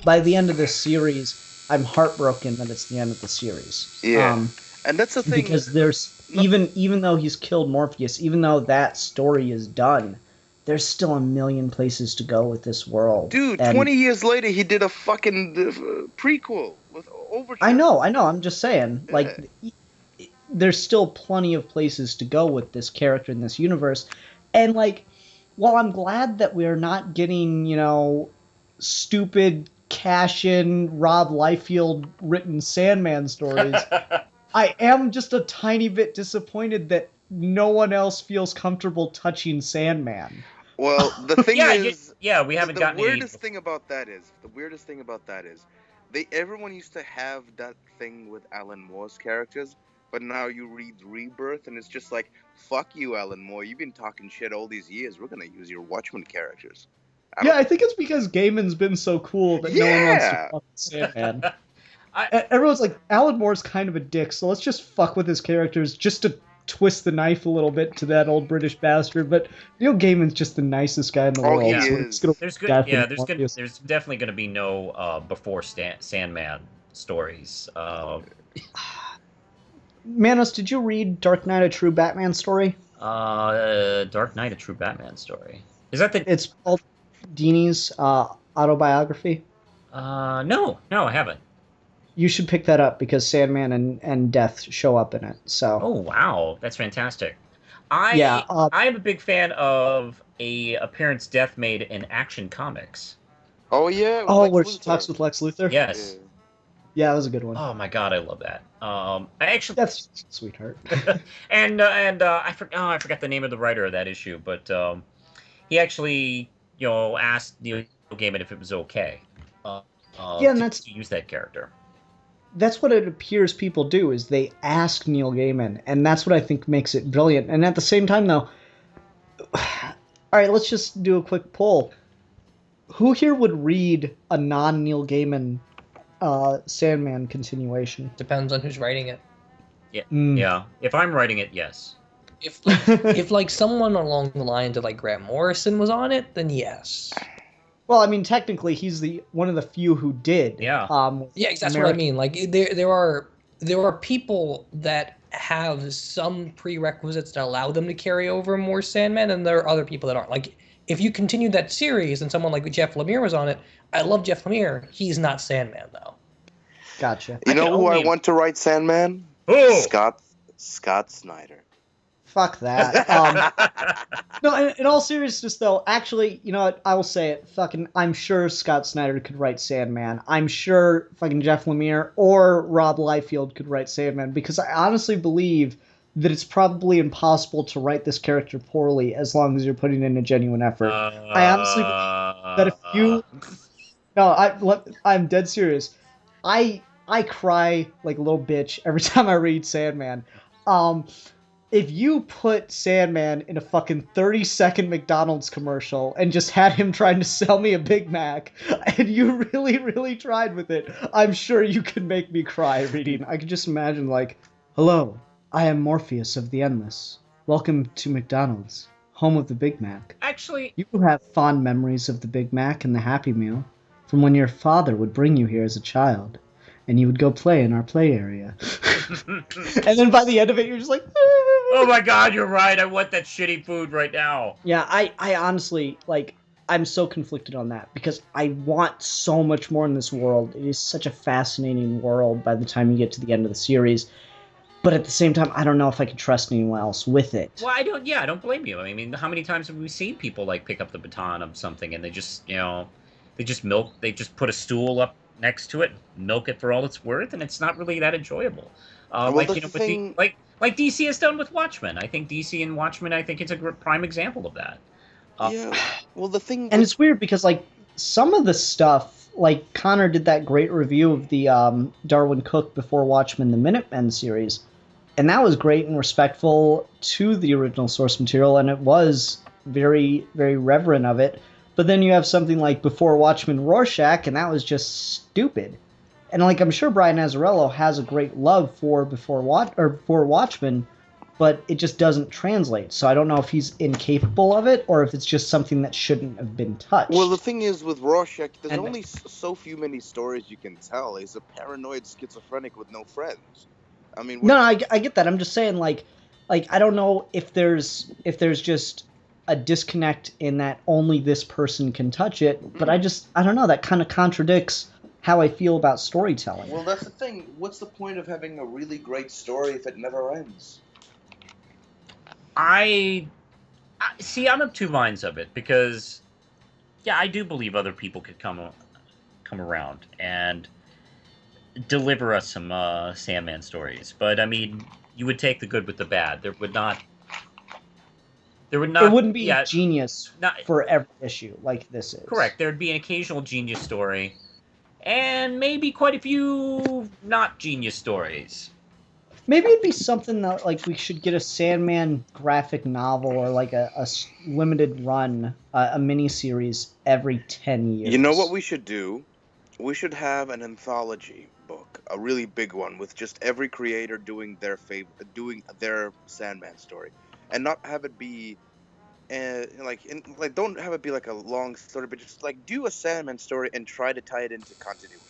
by the end of this series, I'm heartbroken that it's the end of the series. Yeah, and that's the thing. Because there's No, even though he's killed Morpheus, even though that story is done, there's still a million places to go with this world. dude, And 20 years later, he did a fucking prequel with I Overture. know, I know. I'm just saying, like, Yeah. there's still plenty of places to go with this character in this universe. And like, while I'm glad that we're not getting, stupid cash in Rob Liefeld written Sandman stories, I am just a tiny bit disappointed that no one else feels comfortable touching Sandman. Well, the thing Yeah, is, yeah, we the, haven't the gotten any. weirdest thing about that is, everyone used to have that thing with Alan Moore's characters, but now you read Rebirth and it's just like, fuck you, Alan Moore. You've been talking shit all these years. We're gonna use your Watchmen characters. I Yeah, don't. I think it's because Gaiman's been so cool that no one wants to Yeah. fuck with Sandman. I, Everyone's like, Alan Moore's kind of a dick, so let's just fuck with his characters just to twist the knife a little bit to that old British bastard. But Neil Gaiman's just the nicest guy in the Oh, he world, yeah, so we're just gonna is. there's good. death Yeah, and Morpheus. there's definitely gonna be no before Sandman stories. Manos, did you read Dark Knight, a true Batman story? Dark Knight, a true Batman story. Is that the? It's called Dini's autobiography. No, I haven't. You should pick that up because Sandman and Death show up in it. So Oh wow, that's fantastic. yeah, I am a big fan of a appearance Death made in Action Comics. Oh yeah. With oh, Lex where she Luthor. talks with Lex Luthor. Yeah. Yes. Yeah, that was a good one. Oh my god, I love that. I actually That's sweetheart. and I forgot the name of the writer of that issue, but he actually asked Neil Gaiman if it was okay. Yeah, and to use that character. That's what it appears people do is they ask Neil Gaiman, and that's what I think makes it brilliant. And at the same time, though, all right, let's just do a quick poll. Who here would read a non-Neil Gaiman Sandman continuation? Depends on who's writing it. Yeah, Mm. yeah. If I'm writing it, yes. If like someone along the lines of like Grant Morrison was on it, then yes. Well, I mean, technically, he's one of the few who did. Yeah. Yeah, that's what I mean. Like there are people that have some prerequisites that allow them to carry over more Sandman, and there are other people that aren't. Like if you continue that series and someone like Jeff Lemire was on it, I love Jeff Lemire. He's not Sandman though. Gotcha. You know who I only- want to write Sandman? Who? Scott Snyder. Fuck that. No, in all seriousness, though, actually, you know what? I will say it. Fucking, I'm sure Scott Snyder could write Sandman. I'm sure fucking Jeff Lemire or Rob Liefeld could write Sandman because I honestly believe that it's probably impossible to write this character poorly as long as you're putting in a genuine effort. I honestly believe that if you... No, I'm dead serious. I cry like a little bitch every time I read Sandman. If you put Sandman in a fucking 30-second McDonald's commercial and just had him trying to sell me a Big Mac, and you really, really tried with it, I'm sure you could make me cry reading. I could just imagine, like, hello, I am Morpheus of the Endless. Welcome to McDonald's, home of the Big Mac. Actually, You have fond memories of the Big Mac and the Happy Meal from when your father would bring you here as a child, and you would go play in our play area. And then by the end of it, you're just like... oh my god, you're right. I want that shitty food right now. Yeah, I honestly, like, I'm so conflicted on that because I want so much more in this world. It is such a fascinating world by the time you get to the end of the series. But at the same time, I don't know if I could trust anyone else with it. Well, I don't blame you. I mean, how many times have we seen people like pick up the baton of something and they just, they just put a stool up next to it, milk it for all it's worth, and it's not really that enjoyable. Like DC has done with Watchmen. I think DC and Watchmen, I think it's a prime example of that. Yeah. Well, the thing. And it's weird because, like, some of the stuff, like, Connor did that great review of the Darwin Cook Before Watchmen, the Minutemen series, and that was great and respectful to the original source material, and it was very, very reverent of it. But then you have something like Before Watchmen Rorschach, and that was just stupid. And, like, I'm sure Brian Azzarello has a great love for Before Watchmen, but it just doesn't translate. So I don't know if he's incapable of it or if it's just something that shouldn't have been touched. Well, the thing is with Rorschach, there's And only so few many stories you can tell. He's a paranoid schizophrenic with no friends. I mean, no, I get that. I'm just saying, like I don't know if there's just a disconnect in that only this person can touch it, but I don't know. That kind of contradicts how I feel about storytelling. Well, that's the thing. What's the point of having a really great story if it never ends? I see. I'm of two minds of it because, yeah, I do believe other people could come around and deliver us some Sandman stories. But I mean, you would take the good with the bad. There would not. There would It not. wouldn't be Yeah, genius not for every issue like this is. correct. There'd be an occasional genius story, and maybe quite a few not genius stories. Maybe it'd be something that like we should get a Sandman graphic novel or like a limited run, a mini series every 10 years. You know what we should do? We should have an anthology book, a really big one, with just every creator doing their Sandman story, and not have it be don't have it be like a long story, but just like do a Sandman story and try to tie it into continuity.